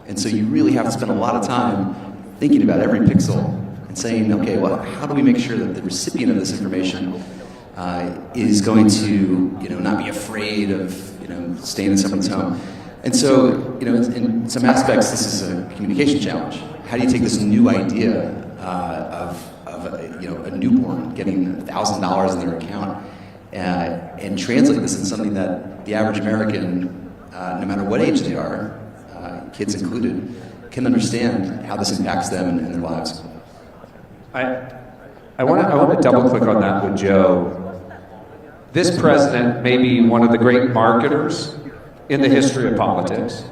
And so you really have to spend a lot of time thinking about every pixel and saying, okay, well, how do we make sure that the recipient of this information is going to, not be afraid of, staying in someone's home. And so, in some aspects, this is a communication challenge. How do you take this new idea of a newborn getting $1,000 in their account and translate this into something that the average American, no matter what age they are, kids included, can understand how this impacts them and their lives? I want to double click on that with Joe. This president may be one of the great marketers in the history of politics.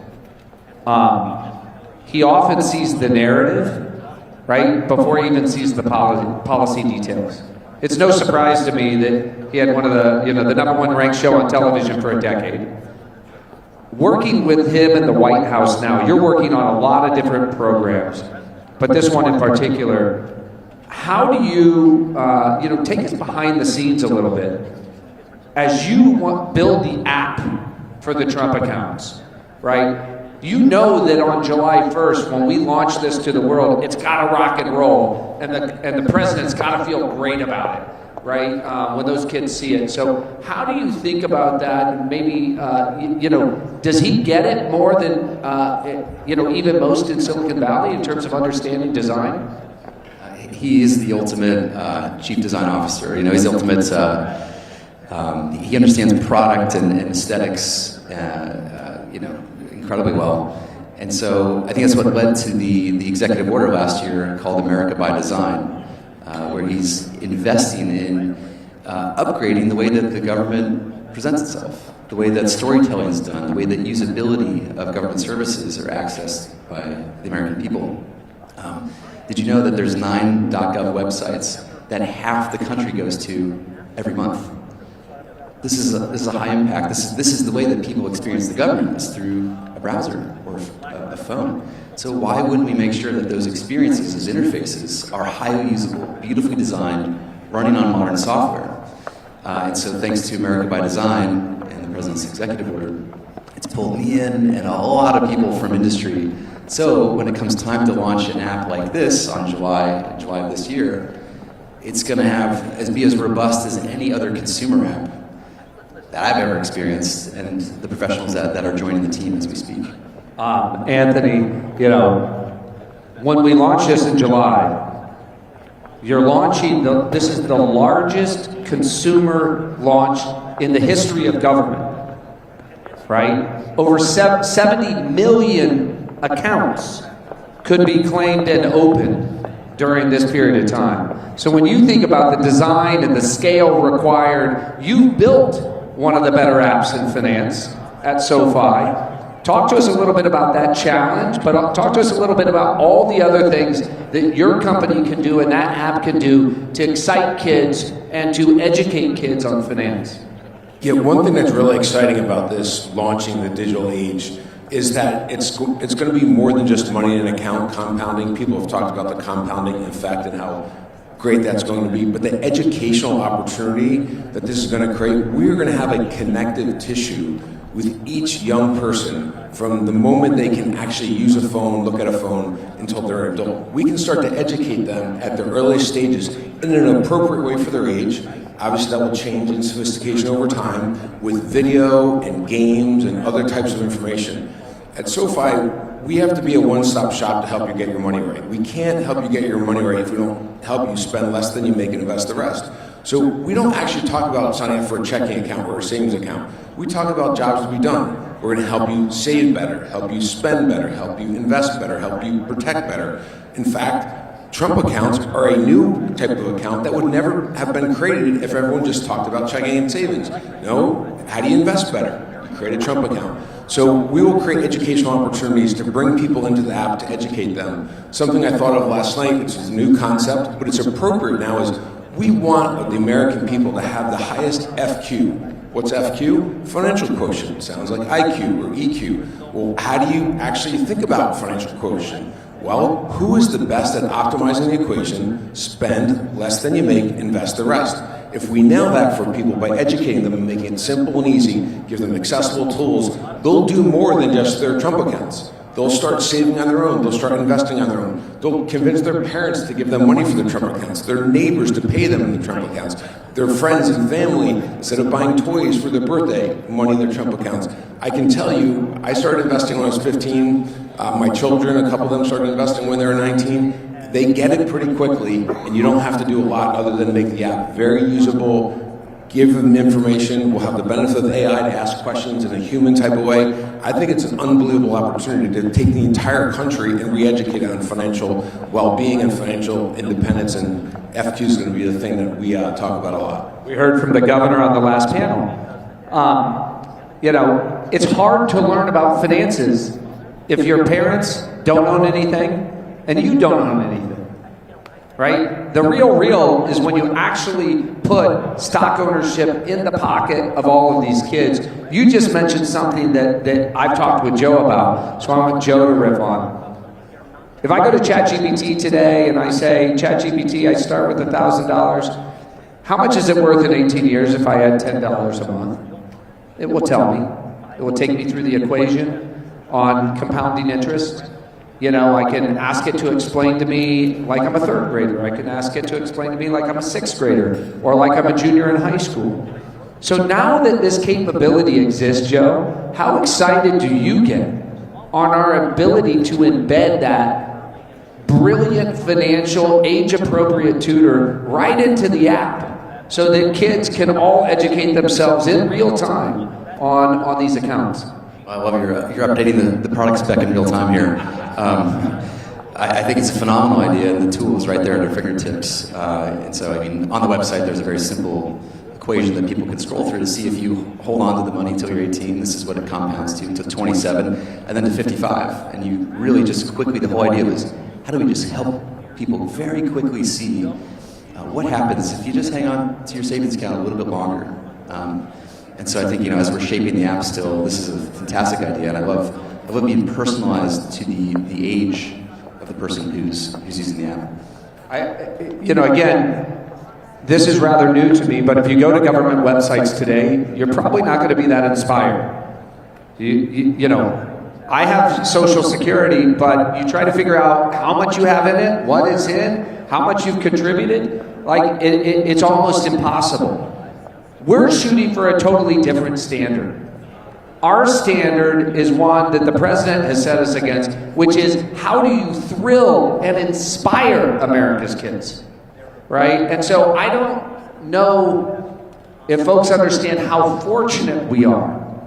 He often sees the narrative, right, before he even sees the policy details. It's no surprise to me that he had one of the #1 ranked show on television for a decade. Working with him in the White House now, you're working on a lot of different programs, but this one in particular, how do you, take us behind the scenes a little bit as you build the app for the Trump accounts, right? You know that on July 1st, when we launch this to the world, it's got to rock and roll, and the president's got to feel great about it, right? When those kids see it. So how do you think about that? And maybe, does he get it more than, even most in Silicon Valley in terms of understanding design? He is the ultimate chief design officer. He's the ultimate. He understands product and aesthetics, incredibly well. And so I think that's what led to the executive order last year called America by Design, where he's investing in upgrading the way that the government presents itself, the way that storytelling is done, the way that usability of government services are accessed by the American people. Did you know that there's 9 .gov websites that half the country goes to every month? This is a high impact. This is the way that people experience the government, is through a browser or a phone. So why wouldn't we make sure that those experiences, those interfaces, are highly usable, beautifully designed, running on modern software? And so thanks to America by Design and the President's executive order, it's pulled me in and a lot of people from industry. So when it comes time to launch an app like this on July of this year, it's going to be as robust as any other consumer app that I've ever experienced, and the professionals that are joining the team as we speak. Anthony, when we launch this in July, you're launching, this is the largest consumer launch in the history of government, right? Over 70 million accounts could be claimed and opened during this period of time. So when you think about the design and the scale required, you've built one of the better apps in finance at SoFi. Talk to us a little bit about that challenge, but talk to us a little bit about all the other things that your company can do and that app can do to excite kids and to educate kids on finance. Yeah, one thing that's really exciting about this, launching the digital age, is that it's going to be more than just money in an account compounding. People have talked about the compounding effect and how great that's going to be, but the educational opportunity that this is going to create, we're going to have a connective tissue with each young person from the moment they can actually use a phone, look at a phone, until they're an adult. We can start to educate them at their earliest stages in an appropriate way for their age. Obviously that will change in sophistication over time with video and games and other types of information. At SoFi, we have to be a one-stop shop to help you get your money right. We can't help you get your money right if we don't help you spend less than you make and invest the rest. So we don't actually talk about signing up for a checking account or a savings account. We talk about jobs to be done. We're going to help you save better, help you spend better, help you invest better, help you protect better. In fact, Trump accounts are a new type of account that would never have been created if everyone just talked about checking and savings. No, how do you invest better? You create a Trump account. So we will create educational opportunities to bring people into the app to educate them. Something I thought of last night, which is a new concept, but it's appropriate now, is we want the American people to have the highest FQ. What's FQ? Financial quotient. Sounds like IQ or EQ. Well, how do you actually think about financial quotient? Well, who is the best at optimizing the equation? Spend less than you make, invest the rest. If we nail that for people by educating them and making it simple and easy, give them accessible tools, they'll do more than just their Trump accounts. They'll start saving on their own. They'll start investing on their own. They'll convince their parents to give them money for their Trump accounts, their neighbors to pay them in the Trump accounts, their friends and family, instead of buying toys for their birthday, money in their Trump accounts. I can tell you, I started investing when I was 15. My children, a couple of them started investing when they were 19. They get it pretty quickly, and you don't have to do a lot other than make the app very usable, give them information. We'll have the benefit of AI to ask questions in a human type of way. I think it's an unbelievable opportunity to take the entire country and re-educate it on financial well-being and financial independence, and FQ is going to be the thing that we talk about a lot. We heard from the governor on the last panel. You know, it's hard to learn about finances if your parents don't own anything and you don't own anything, right? The real is when you actually put stock ownership in the pocket of all of these kids. You just mentioned something that I've talked with Joe about, so I want Joe to riff on. If I go to ChatGPT today and I say, ChatGPT, I start with $1,000, how much is it worth in 18 years if I had $10 a month? It will tell me. It will take me through the equation on compounding interest. You know, I can ask it to explain to me like I'm a third grader. I can ask it to explain to me like I'm a sixth grader or like I'm a junior in high school. So now that this capability exists, Joe, how excited do you get on our ability to embed that brilliant financial age-appropriate tutor right into the app so that kids can all educate themselves in real time on these accounts? I love you're updating the product spec in real time here. I think it's a phenomenal idea, and the tool is right there at our fingertips. And so, I mean, on the website, there's a very simple equation that people can scroll through to see if you hold on to the money until you're 18, this is what it compounds to 27, and then to 55. And you really just quickly, the whole idea was, how do we just help people very quickly see what happens if you just hang on to your savings account a little bit longer. And so I think, you know, as we're shaping the app still, this is a fantastic idea, and I love being personalized to the age of the person who's using the app. You know, again, this is rather new to me, but if you go to government websites today, you're probably not going to be that inspired. You know, I have Social Security, but you try to figure out how much you have in it, what is in, how much you've contributed, like it's almost impossible. We're shooting for a totally different standard. Our standard is one that the president has set us against, which is how do you thrill and inspire America's kids, right? And so I don't know if folks understand how fortunate we are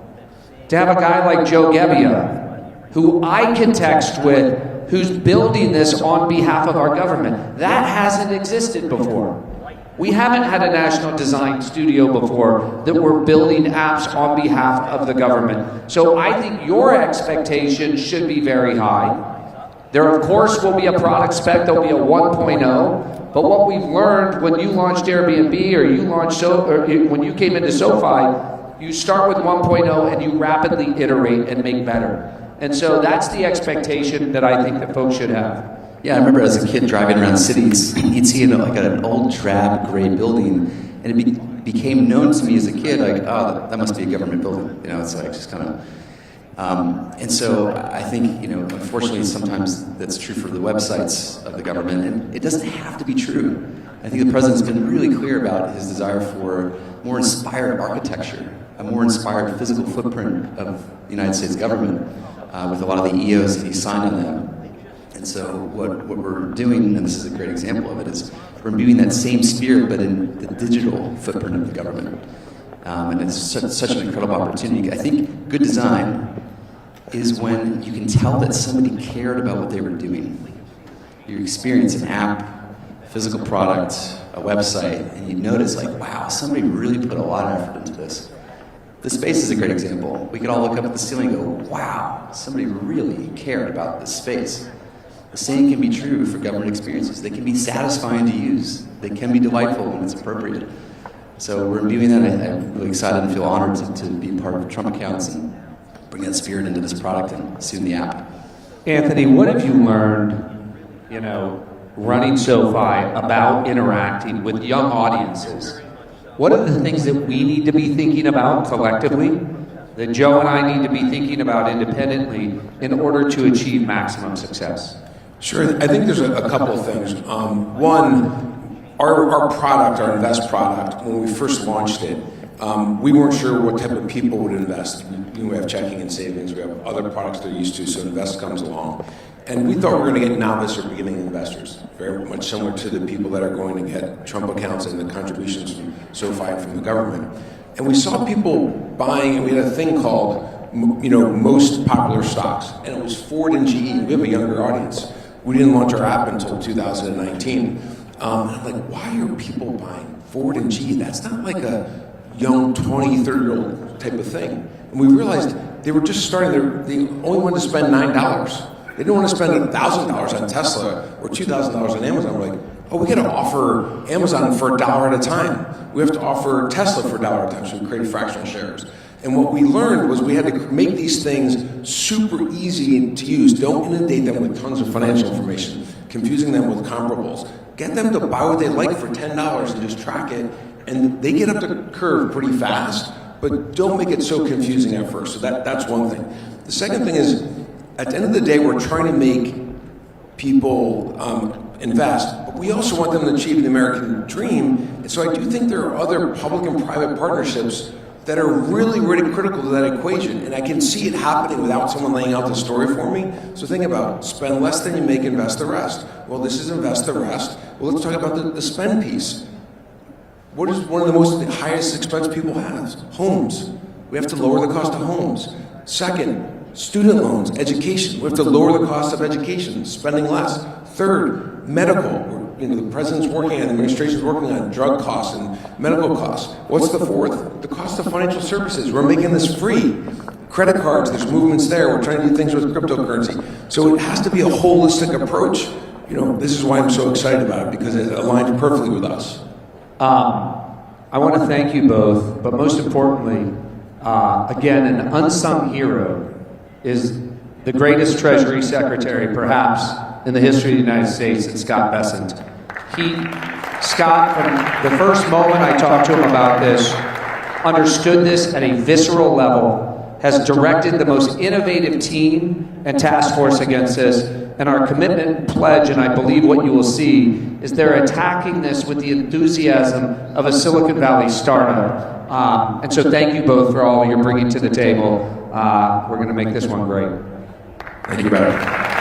to have a guy like Joe Gebbia, who I can text with, who's building this on behalf of our government. That hasn't existed before. We haven't had a national design studio before that we're building apps on behalf of the government. So I think your expectation should be very high. There, of course, will be a product spec. There'll be a 1.0. But what we've learned when you launched Airbnb or you launched when you came into SoFi, you start with 1.0 and you rapidly iterate and make better. And so that's the expectation that I think that folks should have. Yeah, I remember as a kid driving around cities, you'd see like an old drab gray building, and it became known to me as a kid, like, oh, that must be a government building. You know, it's like just kind of. And so I think, you know, unfortunately, sometimes that's true for the websites of the government, and it doesn't have to be true. I think the president's been really clear about his desire for more inspired architecture, a more inspired physical footprint of the United States government, with a lot of the EOs that he signed on them. And so what we're doing, and this is a great example of it, is we're imbuing that same spirit, but in the digital footprint of the government. And it's such an incredible opportunity. I think good design is when you can tell that somebody cared about what they were doing. You experience an app, physical product, a website, and you notice like, wow, somebody really put a lot of effort into this. The space is a great example. We could all look up at the ceiling and go, wow, somebody really cared about this space. The same can be true for government experiences. They can be satisfying to use. They can be delightful when it's appropriate. So we're imbuing that. I'm really excited and feel honored to be part of Trump Accounts and bring that spirit into this product and soon the app. Anthony, what have you learned, you know, running SoFi about interacting with young audiences? What are the things that we need to be thinking about collectively that Joe and I need to be thinking about independently in order to achieve maximum success? Sure. I think there's a couple of things. One, our product, our Invest product, when we first launched it, we weren't sure what type of people would invest. We have checking and savings. We have other products they're used to, so Invest comes along. And we thought we were going to get novice or beginning investors, very much similar to the people that are going to get Trump accounts and the contributions from SoFi and from the government. And we saw people buying, and we had a thing called, most popular stocks, and it was Ford and GE. We have a younger audience. We didn't launch our app until 2019. And I'm like, why are people buying Ford and GE? That's not like a young 20, 30-year-old type of thing. And we realized they were just starting, they only wanted to spend $9. They didn't want to spend $1,000 on Tesla or $2,000 on Amazon. We're like, oh, we got to offer Amazon for $1 at a time. We have to offer Tesla for $1 at a time, so we created fractional shares. And what we learned was we had to make these things super easy to use. Don't inundate them with tons of financial information, confusing them with comparables. Get them to buy what they like for $10 and just track it. And they get up the curve pretty fast, but don't make it so confusing at first. So that's one thing. The second thing is, at the end of the day, we're trying to make people invest, but we also want them to achieve the American dream. And so I do think there are other public and private partnerships that are really, really critical to that equation. And I can see it happening without someone laying out the story for me. So think about spend less than you make, invest the rest. Well, this is invest the rest. Well, let's talk about the spend piece. What is one of the most highest expense people have? Homes. We have to lower the cost of homes. Second, student loans, education. We have to lower the cost of education, spending less. Third, medical. The president's working on, the administration's working on drug costs and medical costs. What's the fourth? The cost of financial services. We're making this free. Credit cards, there's movements there. We're trying to do things with cryptocurrency. So it has to be a holistic approach. This is why I'm so excited about it, because it aligns perfectly with us. I want to thank you both, but most importantly, again, an unsung hero is the greatest Treasury Secretary, perhaps, in the history of the United States, it's Scott Bessent. Scott, from the first moment I talked to him about this, understood this at a visceral level, has directed the most innovative team and task force against this, and our commitment and pledge, and I believe what you will see, is they're attacking this with the enthusiasm of a Silicon Valley startup. And so thank you both for all you're bringing to the table. We're going to make this one great. Thank you, Barry.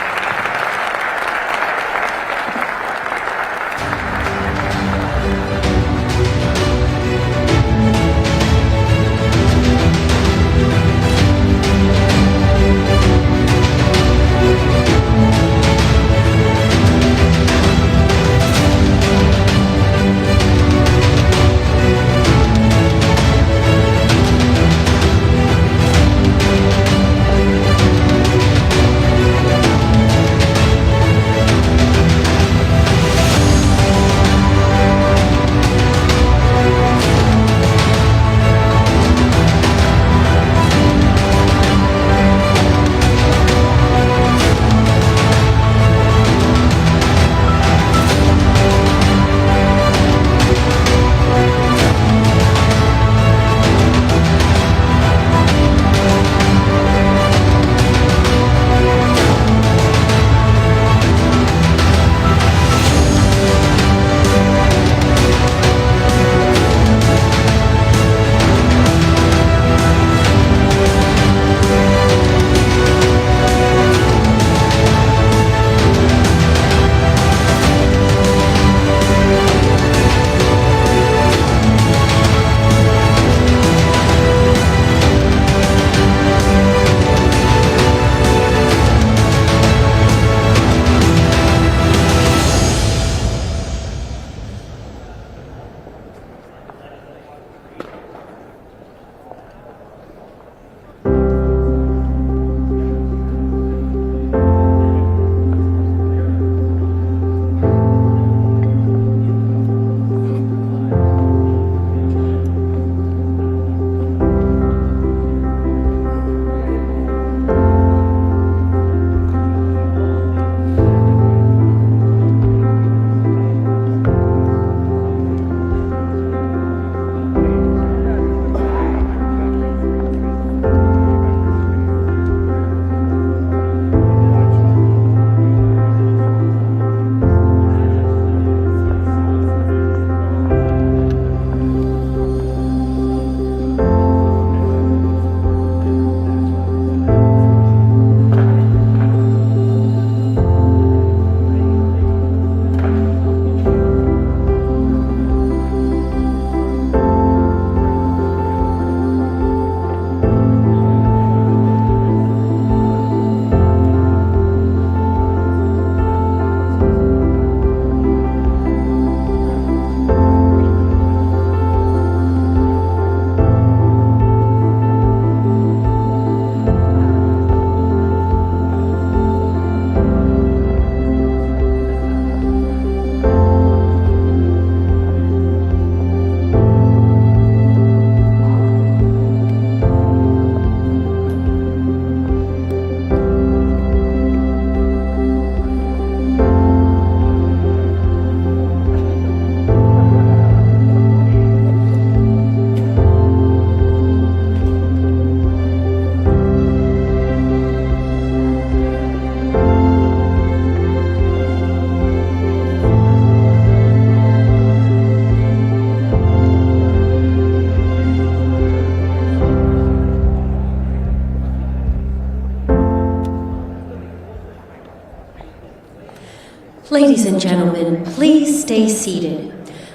Ladies and gentlemen, please stay seated.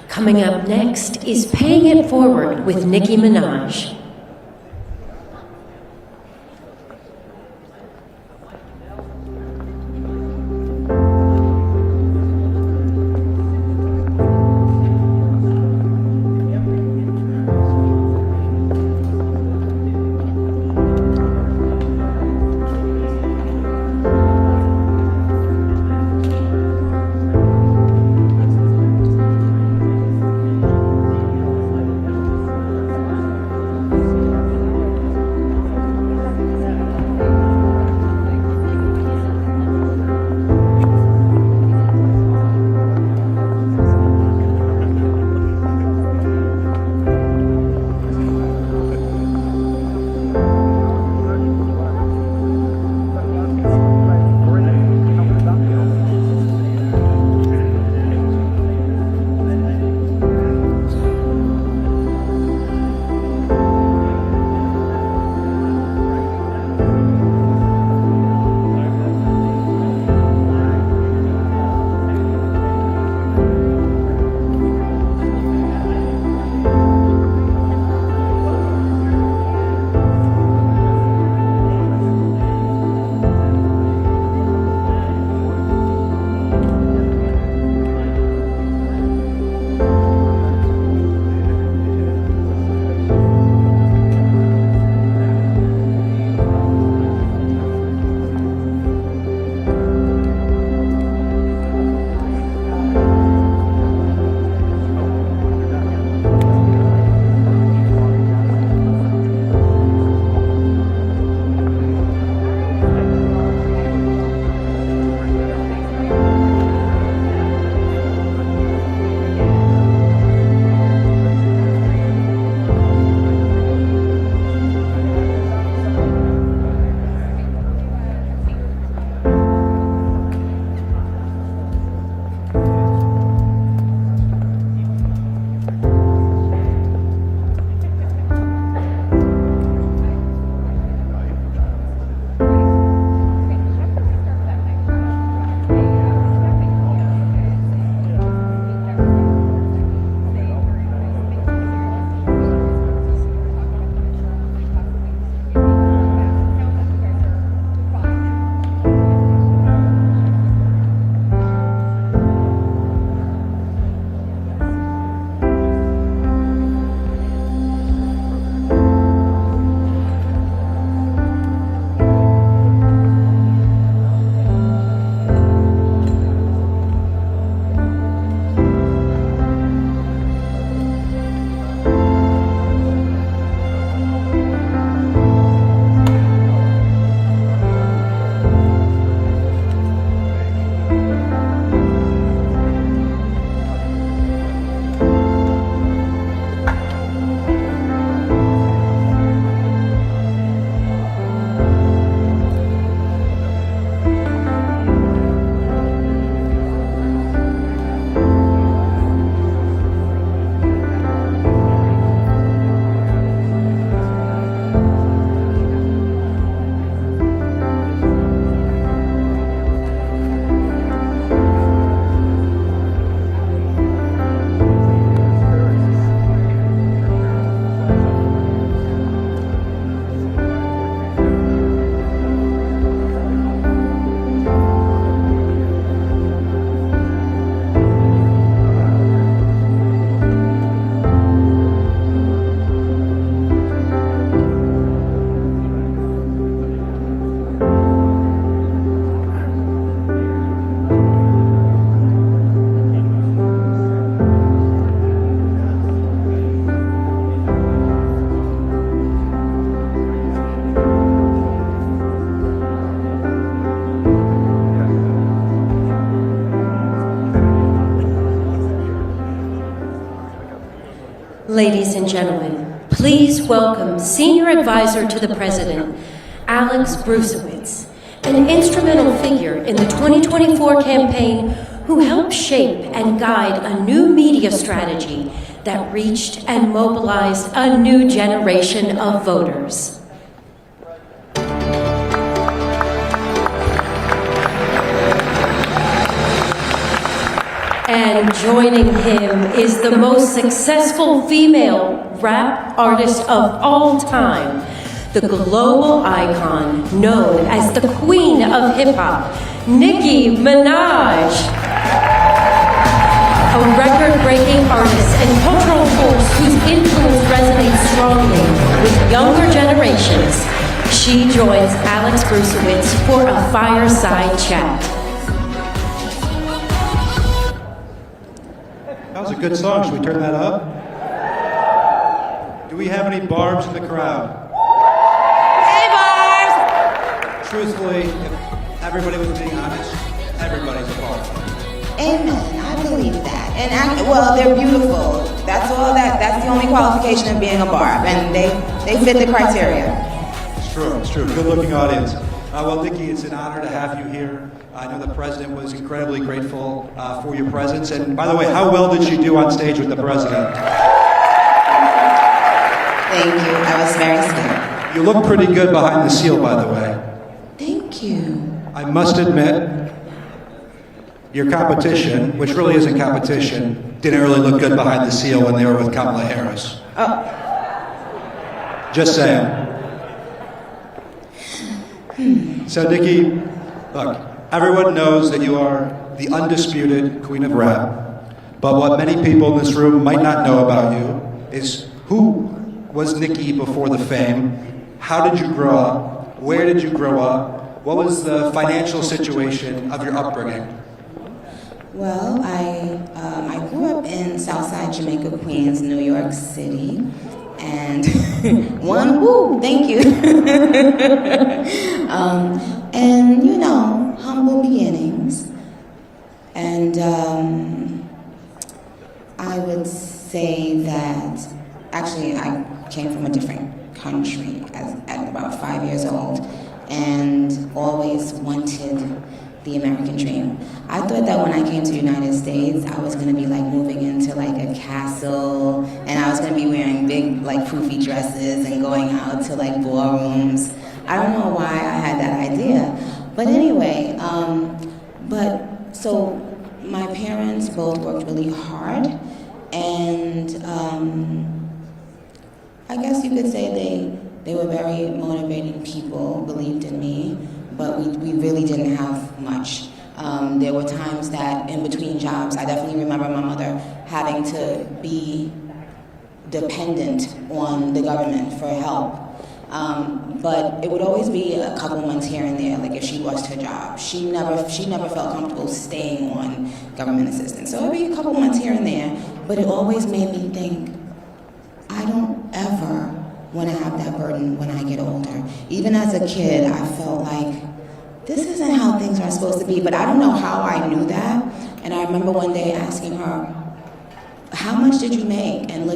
Coming up next is Paying It Forward with Nicki Minaj. Ladies and gentlemen, please welcome Senior Advisor to the President, Alex Brusewitz, an instrumental figure in the 2024 campaign who helped shape and guide a new media strategy that reached and mobilized a new generation of voters. joining him is the most successful female rap artist of all time, the global icon known as the Queen of Hip Hop, Nicki Minaj. A record-breaking artist and cultural force whose influence resonates strongly with younger generations, she joins Alex Brucewitz for a fireside chat. That was a good song. Should we turn that up? Do we have any barbs in the crowd? Hey, Barbs! Truthfully, if everybody was being honest, everybody's a barb. Amen. I believe that. And well, they're beautiful. That's all. That's the only qualification of being a barb, and they fit the criteria. It's true. It's true. Good-looking audience. Well, Nicki, it's an honor to have you here. I know the president was incredibly grateful for your presence. And by the way, how well did she do on stage with the president? Thank you. I was very scared. You look pretty good behind the seal, by the way. Thank you. I must admit, your competition, which really isn't competition, didn't really look good behind the seal when they were with Kamala Harris. Oh. Just saying. So, Nicki, look, everyone knows that you are the undisputed queen of rap, but what many people in this room might not know about you is who was Nicki before the fame? How did you grow up? Where did you grow up? What was the financial situation of your upbringing? Well, I grew up in Southside Jamaica, Queens, New York City, and thank you. And you know, humble beginnings, and I would say that actually I came from a different country at about 5 years old, and always wanted the American dream. I thought that when I came to the United States, I was gonna be like moving into like a castle, and I was gonna be wearing big like poofy dresses and going out to like ballrooms. I don't know why I had that idea, but anyway, so my parents both worked really hard, and I guess you could say they were very motivating people, believed in me, but we really didn't have much. There were times that in between jobs, I definitely remember my mother having to be dependent on the government for help. But it would always be a couple months here and there, like if she lost her job. She never felt comfortable staying on government assistance. So it would be a couple months here and there, but it always made me think, I don't ever want to have that burden when I get older. Even as a kid, I felt like, this isn't how things are supposed to be, but I don't know how I knew that. And I remember one day asking her, how much did you make? And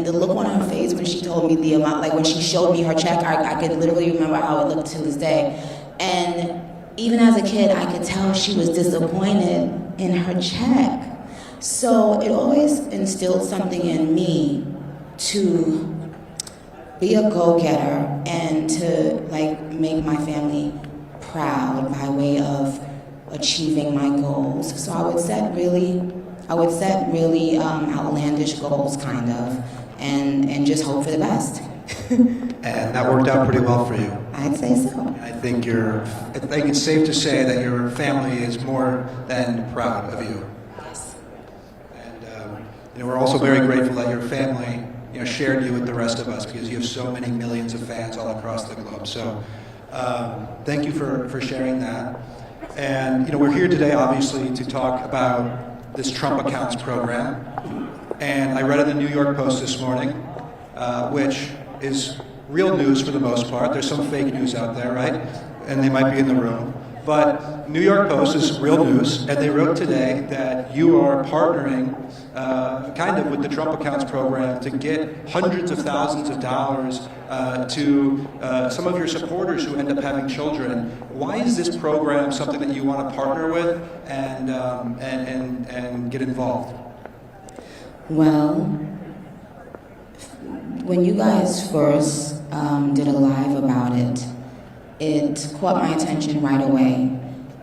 the look on her face when she told me the amount, like when she showed me her check, I could literally remember how it looked to this day. And even as a kid, I could tell she was disappointed in her check. So it always instilled something in me to be a go-getter and to like make my family proud by way of achieving my goals. So I would set really outlandish goals, kind of, and just hope for the best. And that worked out pretty well for you. I'd say so. I think it's safe to say that your family is more than proud of you. Yes. And we're also very grateful that your family shared you with the rest of us, because you have so many millions of fans all across the globe. So thank you for sharing that. And we're here today, obviously, to talk about this TrumpAccounts program. And I read in the New York Post this morning, which is real news for the most part. There's some fake news out there, right? And they might be in the room. But New York Post is real news, and they wrote today that you are partnering kind of with the TrumpAccounts program to get hundreds of thousands of dollars to some of your supporters who end up having children. Why is this program something that you want to partner with and get involved? Well, when you guys first did a live about it, it caught my attention right away.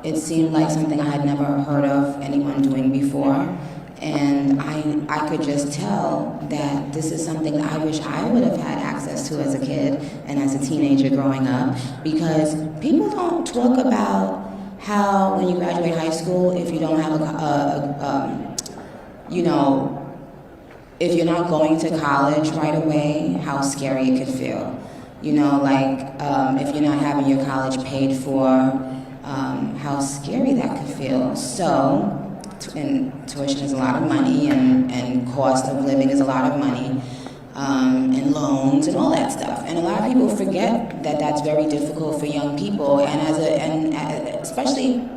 It seemed like something I had never heard of anyone doing before. And I could just tell that this is something that I wish I would have had access to as a kid and as a teenager growing up, because people don't talk about how when you graduate high school, if you don't have if you're not going to college right away, how scary it could feel. If you're not having your college paid for, how scary that could feel. So, and tuition is a lot of money, and cost of living is a lot of money, and loans and all that stuff. And a lot of people forget that that's very difficult for young people, and especially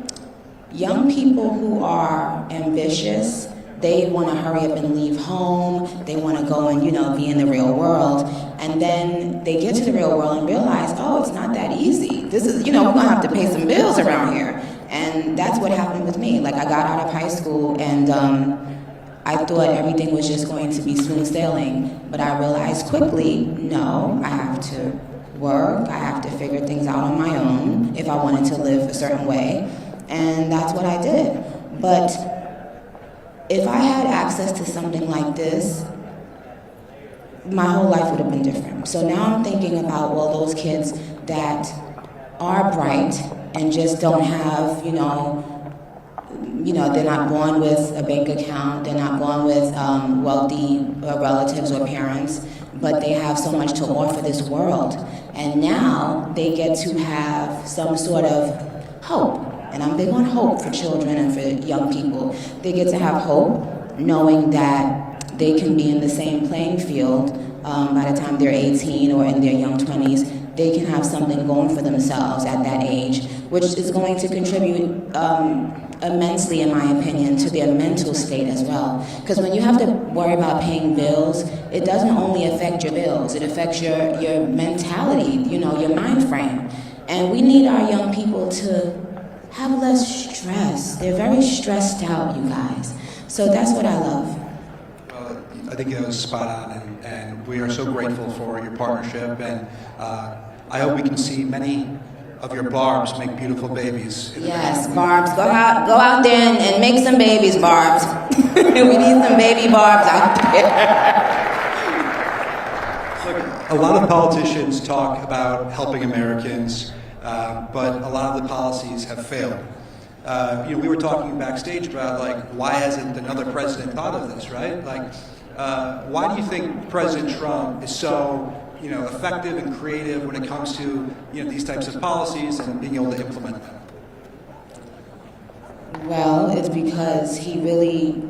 young people who are ambitious. They want to hurry up and leave home. They want to go and, be in the real world. And then they get to the real world and realize, oh, it's not that easy. This is, we're going to have to pay some bills around here. And that's what happened with me. Like, I got out of high school and I thought everything was just going to be smooth sailing. But I realized quickly, no, I have to work. I have to figure things out on my own if I wanted to live a certain way. And that's what I did. But if I had access to something like this, my whole life would have been different. So now I'm thinking about, well, those kids that are bright and just don't have, they're not born with a bank account, they're not born with wealthy relatives or parents, but they have so much to offer this world. And now they get to have some sort of hope. And I'm big on hope for children and for young people. They get to have hope knowing that they can be in the same playing field by the time they're 18 or in their young 20s. They can have something going for themselves at that age, which is going to contribute immensely, in my opinion, to their mental state as well. Because when you have to worry about paying bills, it doesn't only affect your bills, it affects your mentality, your mind frame. And we need our young people to have less stress. They're very stressed out, you guys. So that's what I love. Well, I think that was spot on, and we are so grateful for your partnership, and I hope we can see many of your Barbs make beautiful babies. Yes, Barbs, go out there and make some babies, Barbs. We need some baby Barbs out there. Look, a lot of politicians talk about helping Americans, but a lot of the policies have failed. We were talking backstage about, why hasn't another president thought of this, right? Why do you think President Trump is so, effective and creative when it comes to, these types of policies and being able to implement them? Well, it's because he really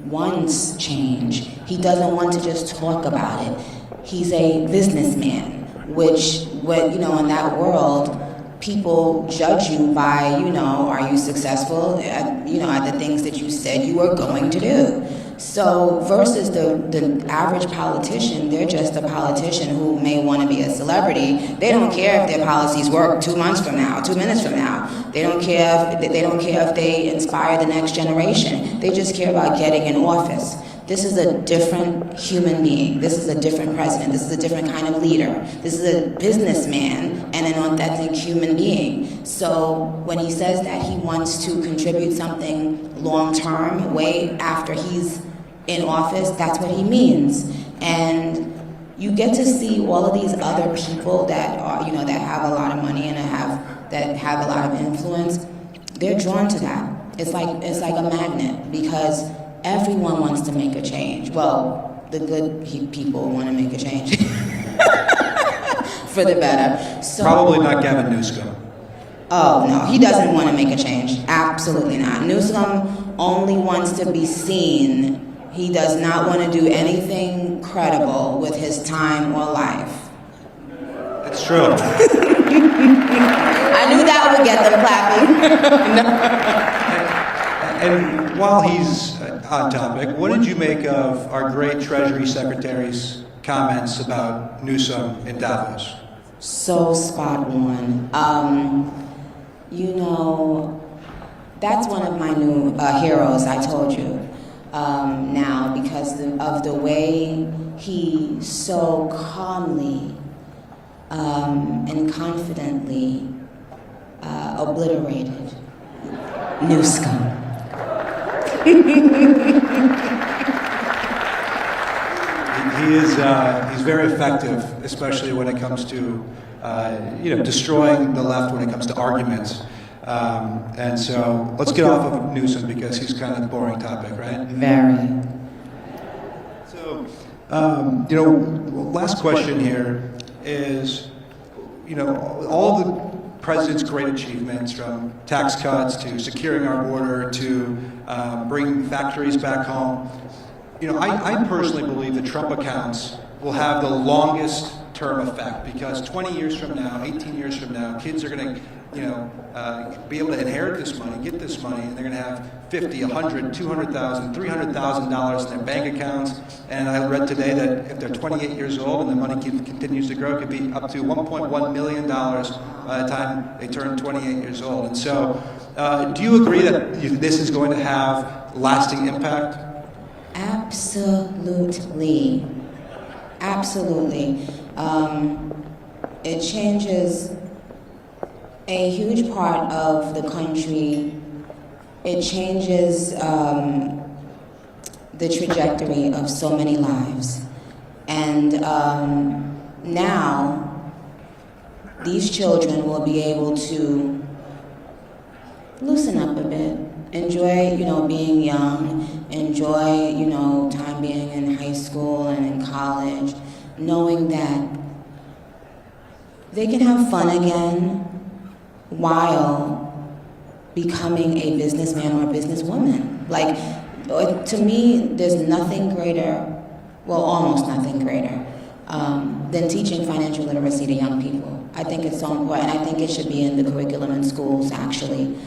wants change. He doesn't want to just talk about it. He's a businessman, which, in that world, people judge you by, are you successful at the things that you said you were going to do. So versus the average politician, they're just a politician who may want to be a celebrity. They don't care if their policies work 2 months from now, 2 minutes from now. They don't care if they inspire the next generation. They just care about getting in office. This is a different human being. This is a different president. This is a different kind of leader. This is a businessman and an authentic human being. So when he says that he wants to contribute something long-term, way after he's in office, that's what he means. And you get to see all of these other people that are, that have a lot of money and that have a lot of influence. They're drawn to that. It's like a magnet, because everyone wants to make a change. Well, the good people want to make a change for the better. So, probably not Gavin Newsom. Oh, no, he doesn't want to make a change. Absolutely not. Newsom only wants to be seen. He does not want to do anything credible with his time or life. That's true. I knew that would get them clapping. And while he's on topic, what did you make of our great Treasury Secretary's comments about Newsom in Davos? So spot on. That's one of my new heroes, I told you, now, because of the way he so calmly and confidently obliterated Newsom. he's very effective, especially when it comes to destroying the left when it comes to arguments. And so let's get off of Newsom because he's kind of a boring topic, right? Very. So, last question here is, all the president's great achievements, from tax cuts to securing our border to bringing factories back home. I personally believe that Trump accounts will have the longest term effect, because 20 years from now, 18 years from now, kids are going to be able to inherit this money, get this money, and they're going to have $50, $100, $200,000, $300,000 in their bank accounts. And I read today that if they're 28 years old and the money continues to grow, it could be up to $1.1 million by the time they turn 28 years old. And so, do you agree that this is going to have lasting impact? Absolutely. Absolutely. It changes a huge part of the country. It changes the trajectory of so many lives. And now, these children will be able to loosen up a bit, enjoy, being young, enjoy, time being in high school and in college, knowing that they can have fun again while becoming a businessman or a businesswoman. Like, to me, there's nothing greater, well, almost nothing greater, than teaching financial literacy to young people. I think it's so important. I think it should be in the curriculum in schools, actually,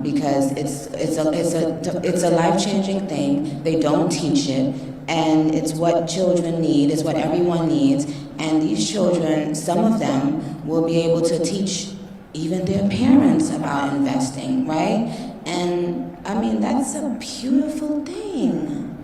because it's a life-changing thing. They don't teach it, and it's what children need. It's what everyone needs. And these children, some of them, will be able to teach even their parents about investing, right? And I mean, that's a beautiful thing.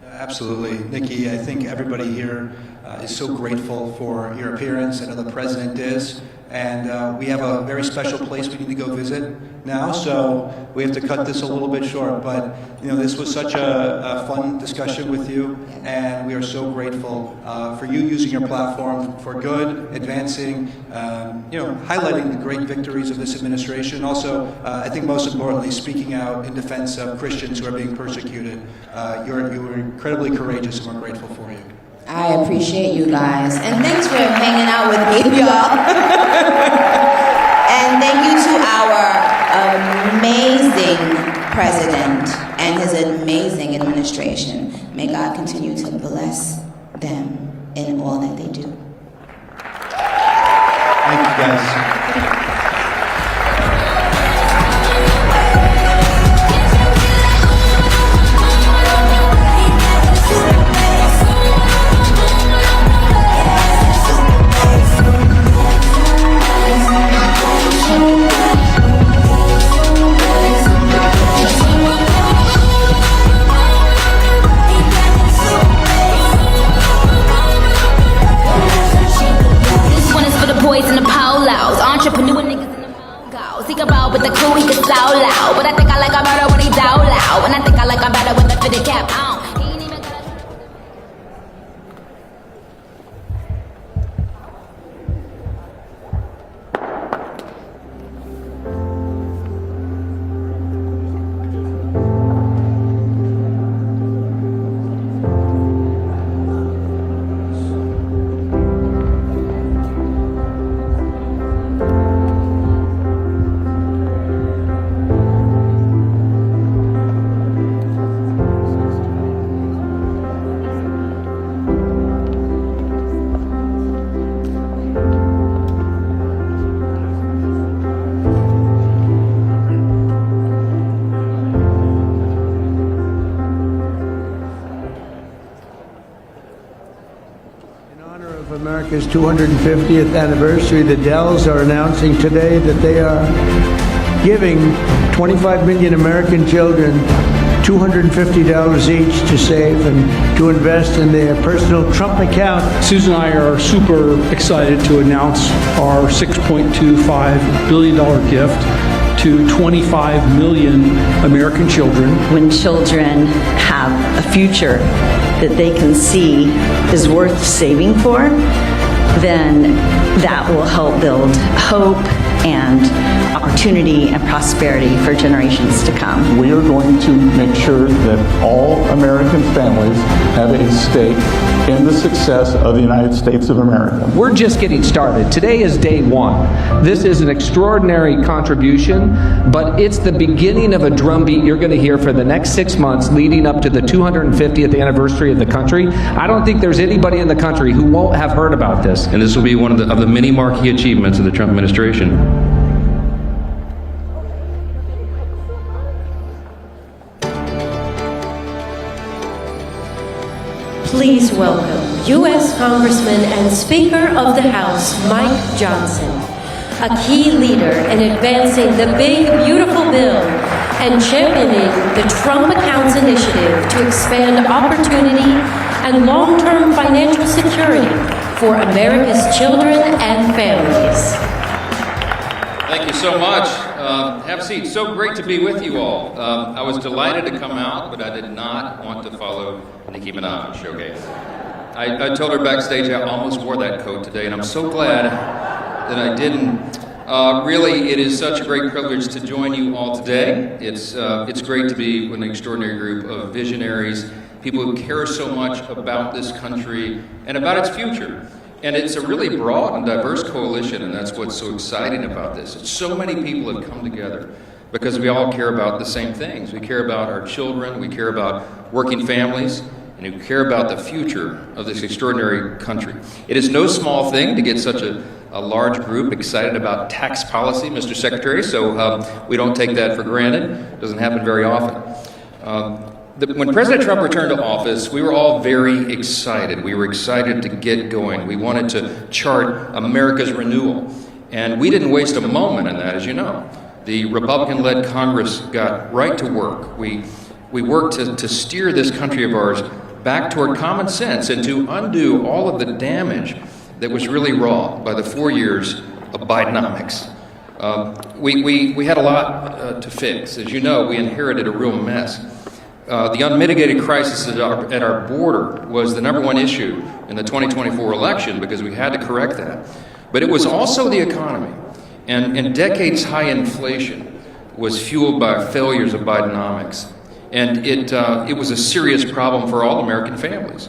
Absolutely. Nikki, I think everybody here is so grateful for your appearance. I know the president is. And we have a very special place we need to go visit now, so we have to cut this a little bit short. But this was such a fun discussion with you, and we are so grateful for you using your platform for good, advancing, highlighting the great victories of this administration. Also, I think most importantly, speaking out in defense of Christians who are being persecuted. You were incredibly courageous, and we're grateful for you. I appreciate you guys. And thanks for hanging out with me, y'all. And thank you to our amazing president and his amazing administration. May God continue to bless them in all that they do. Thank you, guys. Entrepreneur niggas in the go. Seek about with the crew, he can slow loud. But I think I like him better when he's out loud. And I think I like him better with the fitted cap on. He ain't even got a... America's 250th anniversary, the Dells are announcing today that they are giving 25 million American children $250 each to save and to invest in their personal Trump account. Susan and I are super excited to announce our $6.25 billion gift to 25 million American children. When children have a future that they can see is worth saving for, then that will help build hope and opportunity and prosperity for generations to come. We are going to make sure that all American families have a stake in the success of the United States of America. We're just getting started. Today is day one. This is an extraordinary contribution, but it's the beginning of a drumbeat you're going to hear for the next 6 months leading up to the 250th anniversary of the country. I don't think there's anybody in the country who won't have heard about this. And this will be one of the many marquee achievements of the Trump administration. Please welcome U.S. Congressman and Speaker of the House, Mike Johnson, a key leader in advancing the big, beautiful bill and championing the TrumpAccounts initiative to expand opportunity and long-term financial security for America's children and families. Thank you so much. Have a seat. So great to be with you all. I was delighted to come out, but I did not want to follow Nicki Minaj, okay? I told her backstage I almost wore that coat today, and I'm so glad that I didn't. Really, it is such a great privilege to join you all today. It's great to be with an extraordinary group of visionaries, people who care so much about this country and about its future. And it's a really broad and diverse coalition, and that's what's so exciting about this. So many people have come together because we all care about the same things. We care about our children, we care about working families, and we care about the future of this extraordinary country. It is no small thing to get such a large group excited about tax policy, Mr. Secretary, so we don't take that for granted. It doesn't happen very often. When President Trump returned to office, we were all very excited. We were excited to get going. We wanted to chart America's renewal. And we didn't waste a moment in that, as you know. The Republican-led Congress got right to work. We worked to steer this country of ours back toward common sense and to undo all of the damage that was really wrought by the 4 years of Bidenomics. We had a lot to fix. As you know, we inherited a real mess. The unmitigated crisis at our border was the #1 issue in the 2024 election because we had to correct that. But it was also the economy. And decades-high inflation was fueled by failures of Bidenomics. And it was a serious problem for all American families.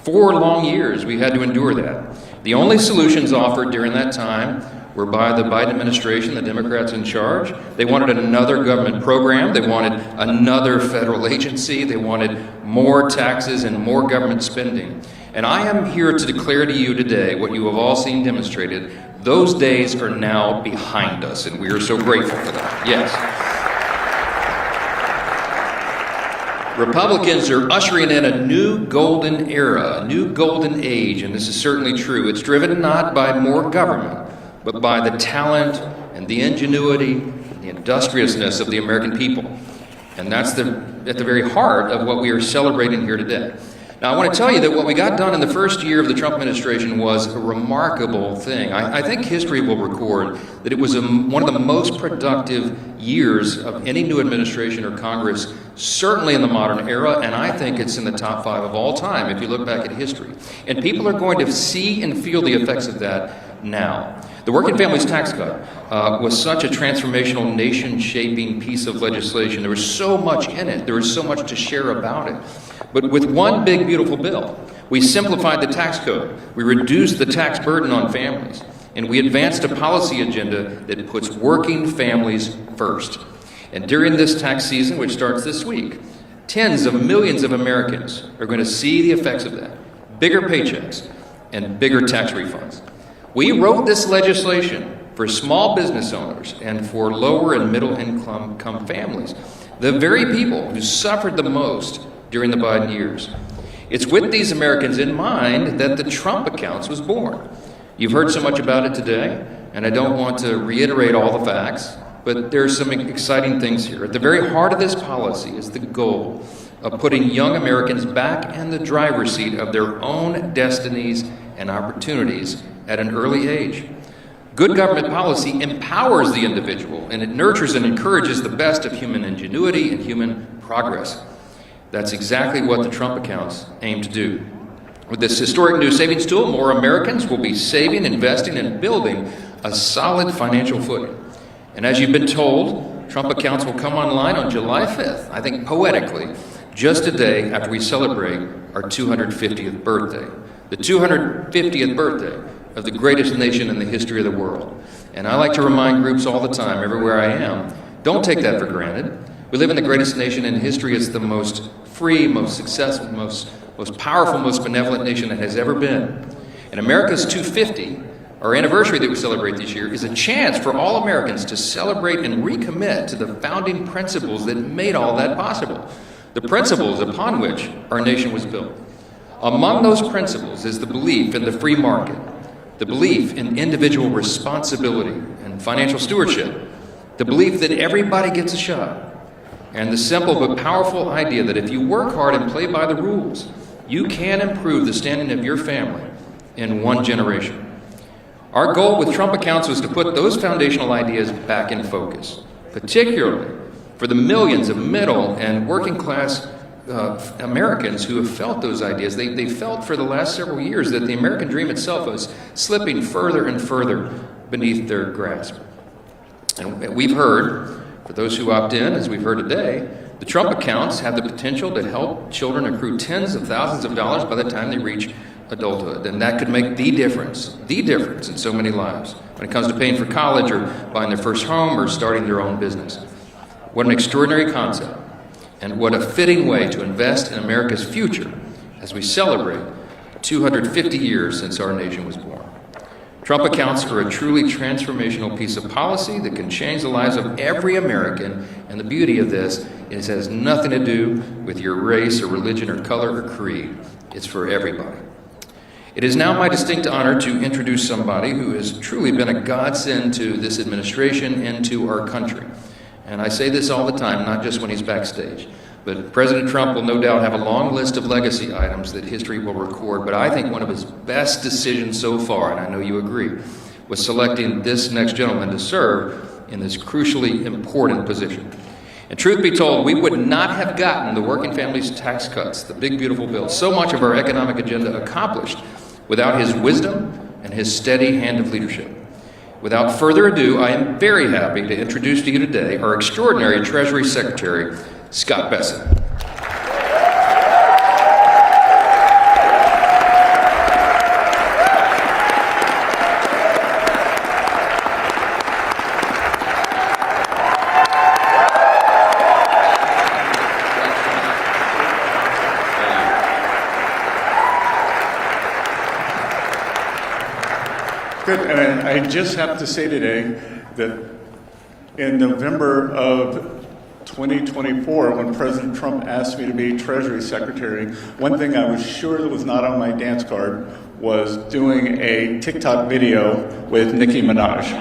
4 long years we had to endure that. The only solutions offered during that time were by the Biden administration, the Democrats in charge. They wanted another government program. They wanted another federal agency. They wanted more taxes and more government spending. And I am here to declare to you today what you have all seen demonstrated. Those days are now behind us, and we are so grateful for that. Yes. Republicans are ushering in a new golden era, a new golden age, and this is certainly true. It's driven not by more government, but by the talent and the ingenuity, the industriousness of the American people. And that's at the very heart of what we are celebrating here today. Now, I want to tell you that what we got done in the first year of the Trump administration was a remarkable thing. I think history will record that it was one of the most productive years of any new administration or Congress, certainly in the modern era, and I think it's in the top 5 of all time if you look back at history. And people are going to see and feel the effects of that now. The Working Families Tax Cut was such a transformational, nation-shaping piece of legislation. There was so much in it. There was so much to share about it. But with one big, beautiful bill, we simplified the tax code. We reduced the tax burden on families. And we advanced a policy agenda that puts working families first. And during this tax season, which starts this week, tens of millions of Americans are going to see the effects of that. Bigger paychecks and bigger tax refunds. We wrote this legislation for small business owners and for lower and middle income families, the very people who suffered the most during the Biden years. It's with these Americans in mind that the Trump Accounts was born. You've heard so much about it today, and I don't want to reiterate all the facts, but there are some exciting things here. At the very heart of this policy is the goal of putting young Americans back in the driver's seat of their own destinies and opportunities at an early age. Good government policy empowers the individual, and it nurtures and encourages the best of human ingenuity and human progress. That's exactly what the Trump accounts aim to do. With this historic new savings tool, more Americans will be saving, investing, and building a solid financial footing. And as you've been told, Trump accounts will come online on July 5th, I think poetically, just a day after we celebrate our 250th birthday. The 250th birthday of the greatest nation in the history of the world. And I like to remind groups all the time, everywhere I am, don't take that for granted. We live in the greatest nation in history. It's the most free, most successful, most powerful, most benevolent nation that has ever been. And America's 250, our anniversary that we celebrate this year, is a chance for all Americans to celebrate and recommit to the founding principles that made all that possible, the principles upon which our nation was built. Among those principles is the belief in the free market, the belief in individual responsibility and financial stewardship, the belief that everybody gets a shot, and the simple but powerful idea that if you work hard and play by the rules, you can improve the standing of your family in one generation. Our goal with Trump accounts was to put those foundational ideas back in focus, particularly for the millions of middle and working class Americans who have felt those ideas. They felt for the last several years that the American dream itself was slipping further and further beneath their grasp. And we've heard, for those who opt in, as we've heard today, the Trump accounts have the potential to help children accrue tens of thousands of dollars by the time they reach adulthood. And that could make the difference in so many lives when it comes to paying for college or buying their first home or starting their own business. What an extraordinary concept, and what a fitting way to invest in America's future as we celebrate 250 years since our nation was born. Trump accounts are a truly transformational piece of policy that can change the lives of every American, and the beauty of this is it has nothing to do with your race or religion or color or creed. It's for everybody. It is now my distinct honor to introduce somebody who has truly been a godsend to this administration and to our country. And I say this all the time, not just when he's backstage. But President Trump will no doubt have a long list of legacy items that history will record, but I think one of his best decisions so far, and I know you agree, was selecting this next gentleman to serve in this crucially important position. And truth be told, we would not have gotten the working families tax cuts, the big beautiful bill, so much of our economic agenda accomplished without his wisdom and his steady hand of leadership. Without further ado, I am very happy to introduce to you today our extraordinary Treasury Secretary, Scott Bessent. Good, and I just have to say today that in November of 2024, when President Trump asked me to be Treasury Secretary, one thing I was sure that was not on my dance card was doing a TikTok video with Nicki Minaj.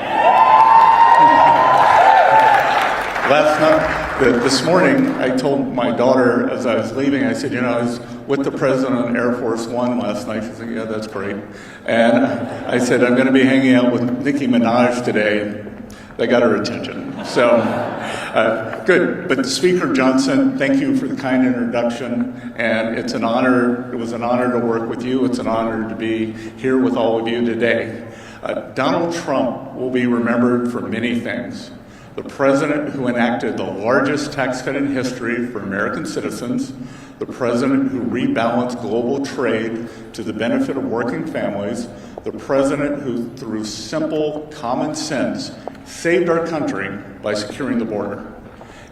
Last night, this morning, I told my daughter as I was leaving, I said, you know, I was with the president on Air Force One last night. She said, yeah, that's great. And I said, I'm going to be hanging out with Nicki Minaj today. They got her attention. So, good. But Speaker Johnson, thank you for the kind introduction. And it's an honor, it was an honor to work with you. It's an honor to be here with all of you today. Donald Trump will be remembered for many things. The president who enacted the largest tax cut in history for American citizens, the president who rebalanced global trade to the benefit of working families, the president who, through simple common sense, saved our country by securing the border.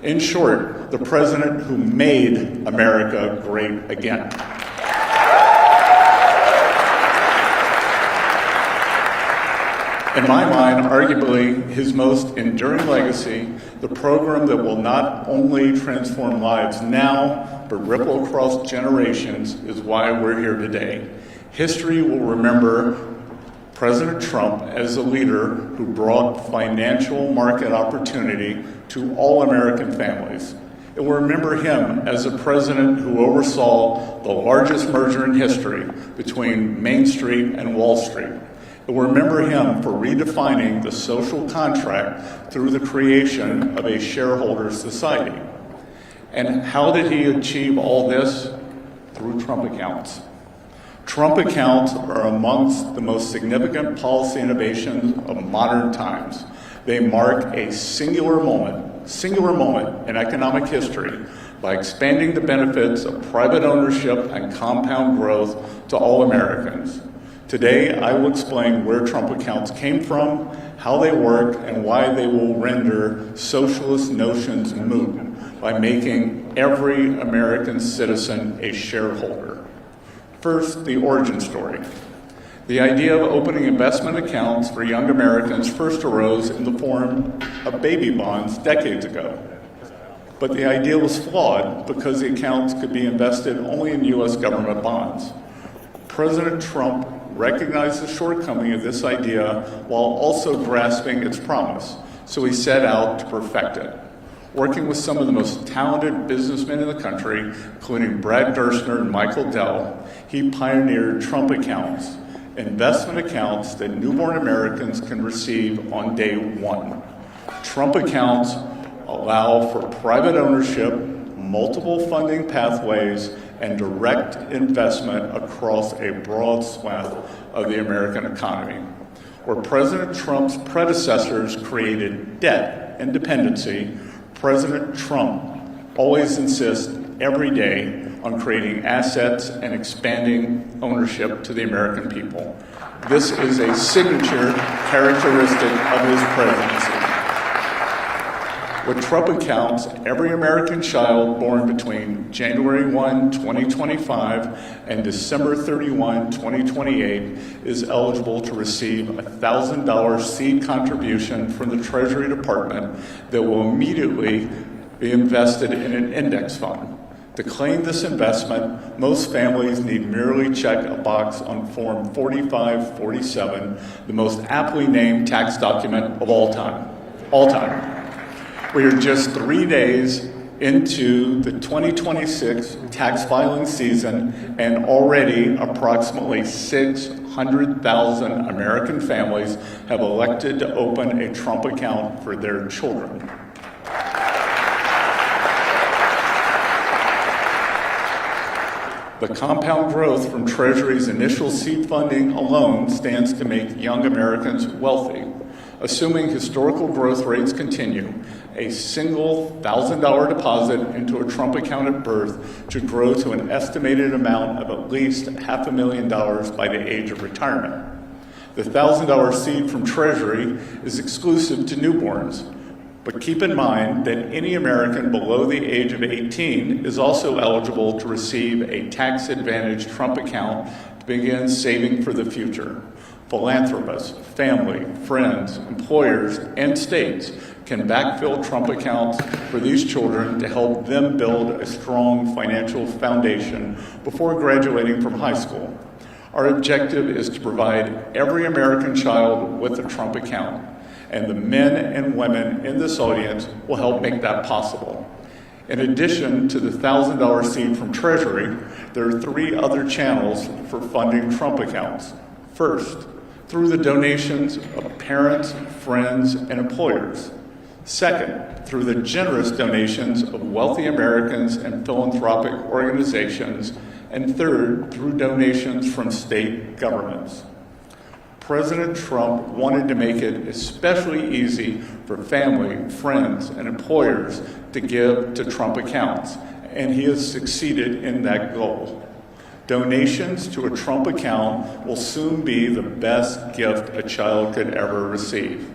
In short, the president who made America great again. In my mind, arguably his most enduring legacy, the program that will not only transform lives now, but ripple across generations, is why we're here today. History will remember President Trump as a leader who brought financial market opportunity to all American families. It will remember him as a president who oversaw the largest merger in history between Main Street and Wall Street. We'll remember him for redefining the social contract through the creation of a shareholder society. And how did he achieve all this? Through Trump accounts. Trump accounts are amongst the most significant policy innovations of modern times. They mark a singular moment in economic history by expanding the benefits of private ownership and compound growth to all Americans. Today, I will explain where Trump accounts came from, how they work, and why they will render socialist notions moot by making every American citizen a shareholder. First, the origin story. The idea of opening investment accounts for young Americans first arose in the form of baby bonds decades ago. But the idea was flawed because the accounts could be invested only in U.S. government bonds. President Trump recognized the shortcoming of this idea while also grasping its promise, so he set out to perfect it. Working with some of the most talented businessmen in the country, including Brad Gerstner and Michael Dell, he pioneered Trump accounts, investment accounts that newborn Americans can receive on day one. Trump accounts allow for private ownership, multiple funding pathways, and direct investment across a broad swath of the American economy. Where President Trump's predecessors created debt and dependency, President Trump always insists every day on creating assets and expanding ownership to the American people. This is a signature characteristic of his presidency. With Trump accounts, every American child born between January 1, 2025 and December 31, 2028 is eligible to receive a $1,000 seed contribution from the Treasury Department that will immediately be invested in an index fund. To claim this investment, most families need merely check a box on Form 4547, the most aptly named tax document of all time. We are just 3 days into the 2026 tax filing season, and already approximately 600,000 American families have elected to open a Trump account for their children. The compound growth from Treasury's initial seed funding alone stands to make young Americans wealthy. Assuming historical growth rates continue, a single $1,000 deposit into a Trump account at birth should grow to an estimated amount of at least $500,000 by the age of retirement. The $1,000 seed from Treasury is exclusive to newborns, but keep in mind that any American below the age of 18 is also eligible to receive a tax-advantaged Trump account to begin saving for the future. Philanthropists, family, friends, employers, and states can backfill Trump accounts for these children to help them build a strong financial foundation before graduating from high school. Our objective is to provide every American child with a Trump account, and the men and women in this audience will help make that possible. In addition to the $1,000 seed from Treasury, there are 3 other channels for funding Trump accounts. First, through the donations of parents, friends, and employers. Second, through the generous donations of wealthy Americans and philanthropic organizations. And third, through donations from state governments. President Trump wanted to make it especially easy for family, friends, and employers to give to Trump accounts, and he has succeeded in that goal. Donations to a Trump account will soon be the best gift a child could ever receive.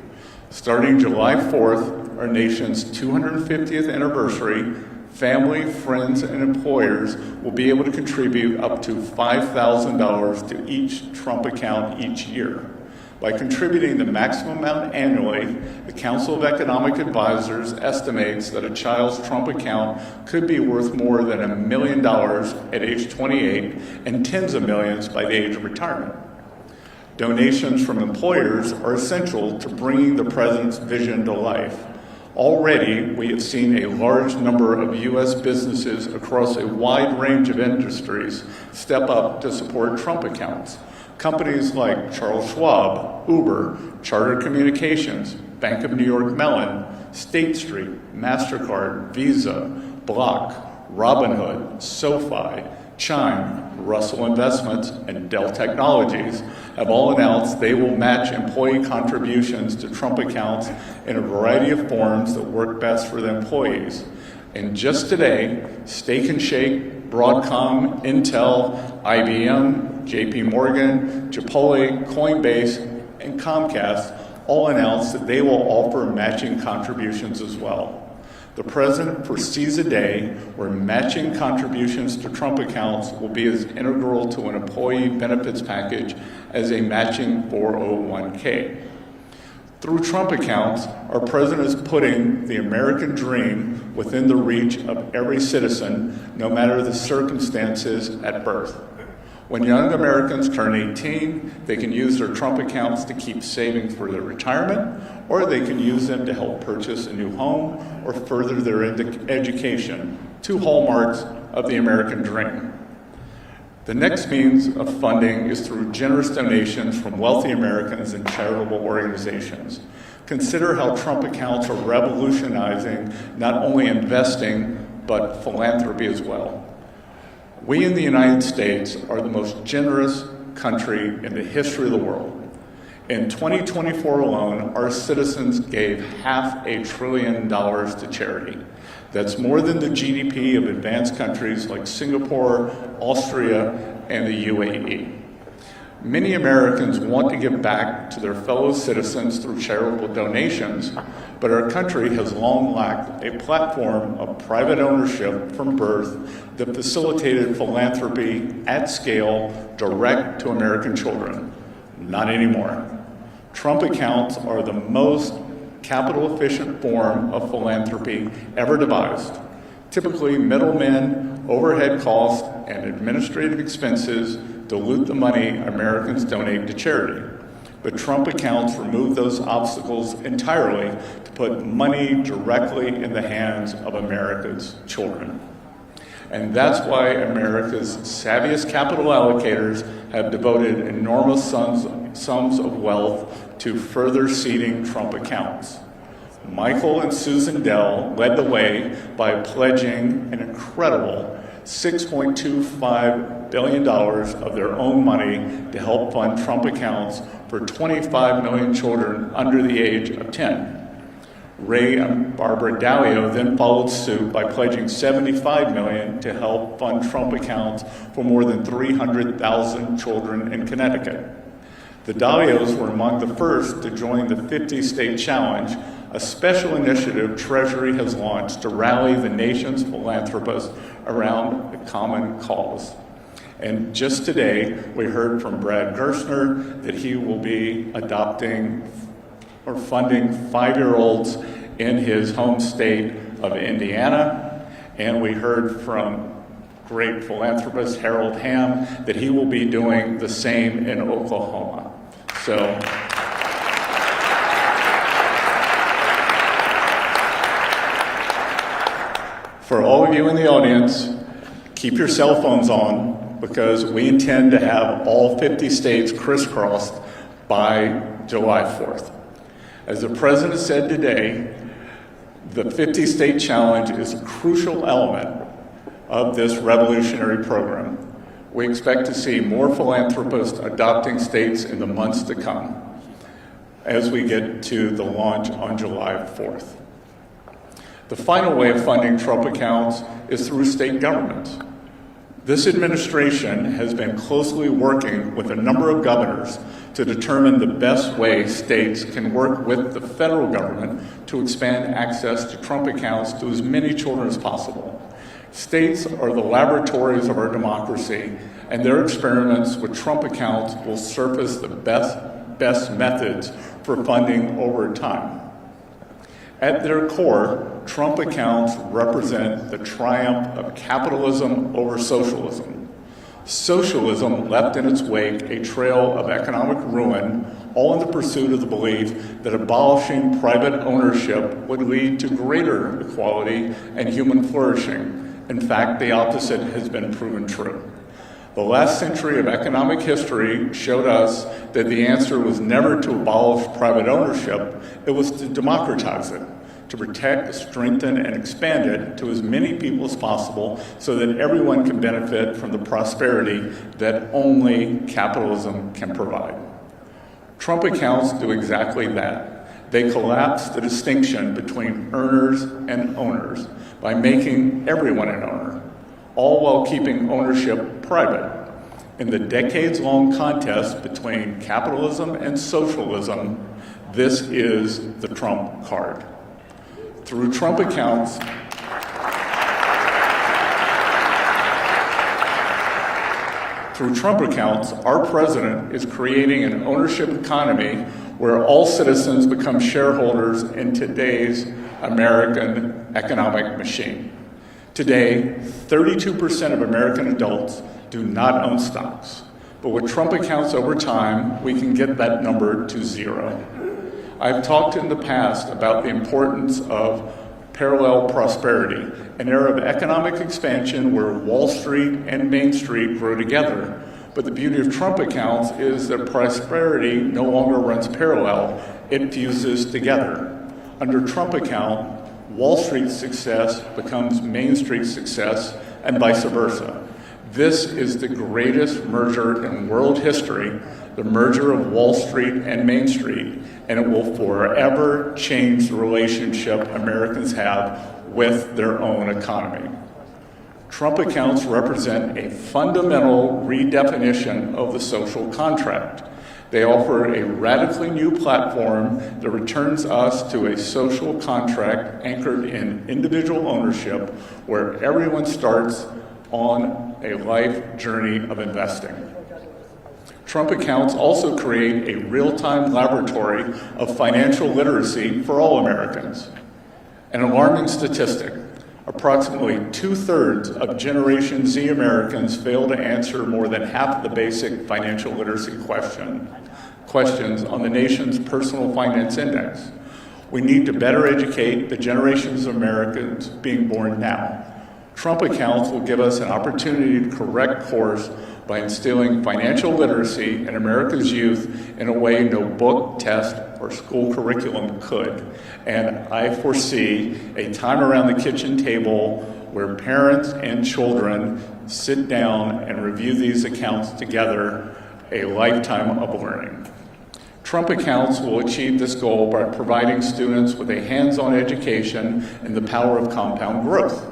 Starting July 4th, our nation's 250th anniversary, family, friends, and employers will be able to contribute up to $5,000 to each Trump account each year. By contributing the maximum amount annually, the Council of Economic Advisors estimates that a child's Trump account could be worth more than $1 million at age 28 and tens of millions by the age of retirement. Donations from employers are essential to bringing the president's vision to life. Already, we have seen a large number of U.S. businesses across a wide range of industries step up to support Trump accounts. Companies like Charles Schwab, Uber, Charter Communications, Bank of New York Mellon, State Street, MasterCard, Visa, Block, Robinhood, SoFi, Chime, Russell Investments, and Dell Technologies have all announced they will match employee contributions to Trump accounts in a variety of forms that work best for the employees. And just today, Steak and Shake, Broadcom, Intel, IBM, JP Morgan, Chipotle, Coinbase, and Comcast all announced that they will offer matching contributions as well. The president foresees a day where matching contributions to Trump accounts will be as integral to an employee benefits package as a matching 401k. Through Trump accounts, our president is putting the American dream within the reach of every citizen, no matter the circumstances at birth. When young Americans turn 18, they can use their Trump accounts to keep saving for their retirement, or they can use them to help purchase a new home or further their education, two hallmarks of the American dream. The next means of funding is through generous donations from wealthy Americans and charitable organizations. Consider how Trump accounts are revolutionizing not only investing, but philanthropy as well. We in the United States are the most generous country in the history of the world. In 2024 alone, our citizens gave $500 billion to charity. That's more than the GDP of advanced countries like Singapore, Austria, and the UAE. Many Americans want to give back to their fellow citizens through charitable donations, but our country has long lacked a platform of private ownership from birth that facilitated philanthropy at scale direct to American children. Not anymore. Trump accounts are the most capital-efficient form of philanthropy ever devised. Typically, middlemen, overhead costs, and administrative expenses dilute the money Americans donate to charity. But Trump accounts remove those obstacles entirely to put money directly in the hands of America's children. And that's why America's savviest capital allocators have devoted enormous sums of wealth to further seeding Trump accounts. Michael and Susan Dell led the way by pledging an incredible $6.25 billion of their own money to help fund Trump accounts for 25 million children under the age of 10. Ray and Barbara Dallio then followed suit by pledging $75 million to help fund Trump accounts for more than 300,000 children in Connecticut. The Dallios were among the first to join the 50-state challenge, a special initiative Treasury has launched to rally the nation's philanthropists around a common cause. And just today, we heard from Brad Gerstner that he will be adopting or funding 5-year-olds in his home state of Indiana. And we heard from great philanthropist Harold Hamm that he will be doing the same in Oklahoma. So, for all of you in the audience, keep your cell phones on because we intend to have all 50 states crisscrossed by July 4th. As the president said today, the 50-state challenge is a crucial element of this revolutionary program. We expect to see more philanthropists adopting states in the months to come as we get to the launch on July 4th. The final way of funding Trump accounts is through state governments. This administration has been closely working with a number of governors to determine the best way states can work with the federal government to expand access to Trump accounts to as many children as possible. States are the laboratories of our democracy, and their experiments with Trump accounts will surface the best methods for funding over time. At their core, Trump accounts represent the triumph of capitalism over socialism. Socialism left in its wake a trail of economic ruin, all in the pursuit of the belief that abolishing private ownership would lead to greater equality and human flourishing. In fact, the opposite has been proven true. The last century of economic history showed us that the answer was never to abolish private ownership, it was to democratize it, to protect, strengthen, and expand it to as many people as possible so that everyone can benefit from the prosperity that only capitalism can provide. Trump accounts do exactly that. They collapse the distinction between earners and owners by making everyone an owner, all while keeping ownership private. In the decades-long contest between capitalism and socialism, this is the Trump card. Through Trump accounts, our president is creating an ownership economy where all citizens become shareholders in today's American economic machine. Today, 32% of American adults do not own stocks. But with Trump accounts over time, we can get that number to 0. I've talked in the past about the importance of parallel prosperity, an era of economic expansion where Wall Street and Main Street grow together. But the beauty of Trump accounts is that prosperity no longer runs parallel, it fuses together. Under Trump account, Wall Street's success becomes Main Street's success, and vice versa. This is the greatest merger in world history, the merger of Wall Street and Main Street, and it will forever change the relationship Americans have with their own economy. Trump accounts represent a fundamental redefinition of the social contract. They offer a radically new platform that returns us to a social contract anchored in individual ownership where everyone starts on a life journey of investing. Trump accounts also create a real-time laboratory of financial literacy for all Americans. An alarming statistic, approximately 2/3 of Generation Z Americans fail to answer more than half the basic financial literacy questions on the nation's Personal Finance Index. We need to better educate the generations of Americans being born now. Trump accounts will give us an opportunity to correct course by instilling financial literacy in America's youth in a way no book, test, or school curriculum could. And I foresee a time around the kitchen table where parents and children sit down and review these accounts together, a lifetime of learning. Trump accounts will achieve this goal by providing students with a hands-on education in the power of compound growth.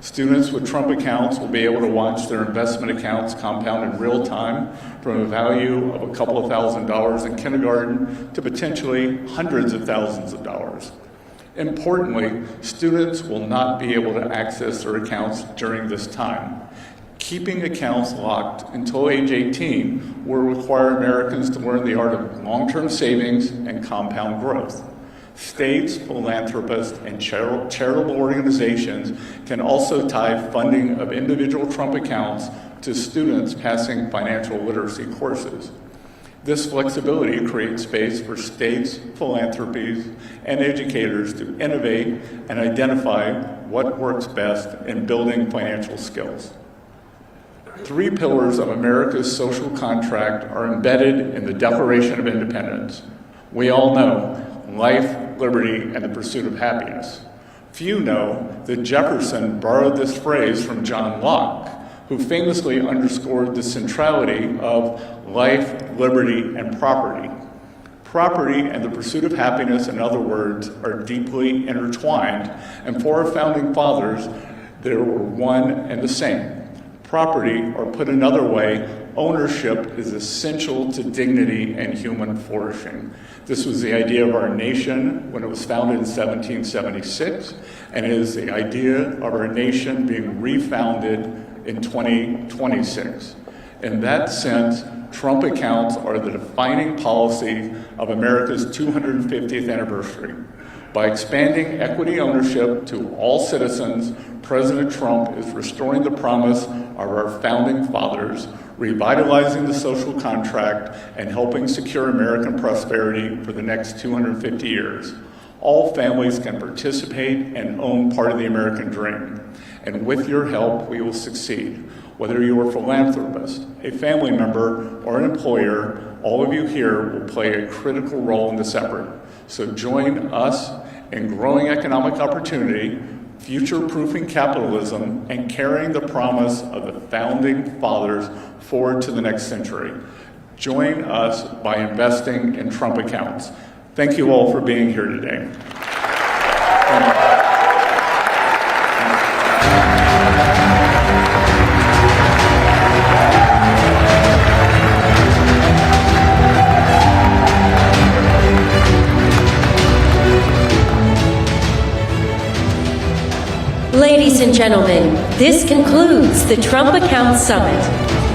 Students with Trump accounts will be able to watch their investment accounts compound in real time from a value of a couple of $1,000s in kindergarten to potentially hundreds of thousands of dollars. Importantly, students will not be able to access their accounts during this time. Keeping accounts locked until age 18 will require Americans to learn the art of long-term savings and compound growth. States, philanthropists, and charitable organizations can also tie funding of individual Trump accounts to students passing financial literacy courses. This flexibility creates space for states, philanthropies, and educators to innovate and identify what works best in building financial skills. 3 pillars of America's social contract are embedded in the Declaration of Independence. We all know life, liberty, and the pursuit of happiness. Few know that Jefferson borrowed this phrase from John Locke, who famously underscored the centrality of life, liberty, and property. Property and the pursuit of happiness, in other words, are deeply intertwined, and for our founding fathers, they were one and the same. Property, or put another way, ownership is essential to dignity and human flourishing. This was the idea of our nation when it was founded in 1776, and it is the idea of our nation being refounded in 2026. In that sense, Trump accounts are the defining policy of America's 250th anniversary. By expanding equity ownership to all citizens, President Trump is restoring the promise of our founding fathers, revitalizing the social contract, and helping secure American prosperity for the next 250 years. All families can participate and own part of the American dream. And with your help, we will succeed. Whether you are a philanthropist, a family member, or an employer, all of you here will play a critical role in this effort. So join us in growing economic opportunity, future-proofing capitalism, and carrying the promise of the founding fathers forward to the next century. Join us by investing in Trump accounts. Thank you all for being here today. Ladies and gentlemen, this concludes the TrumpAccounts Summit.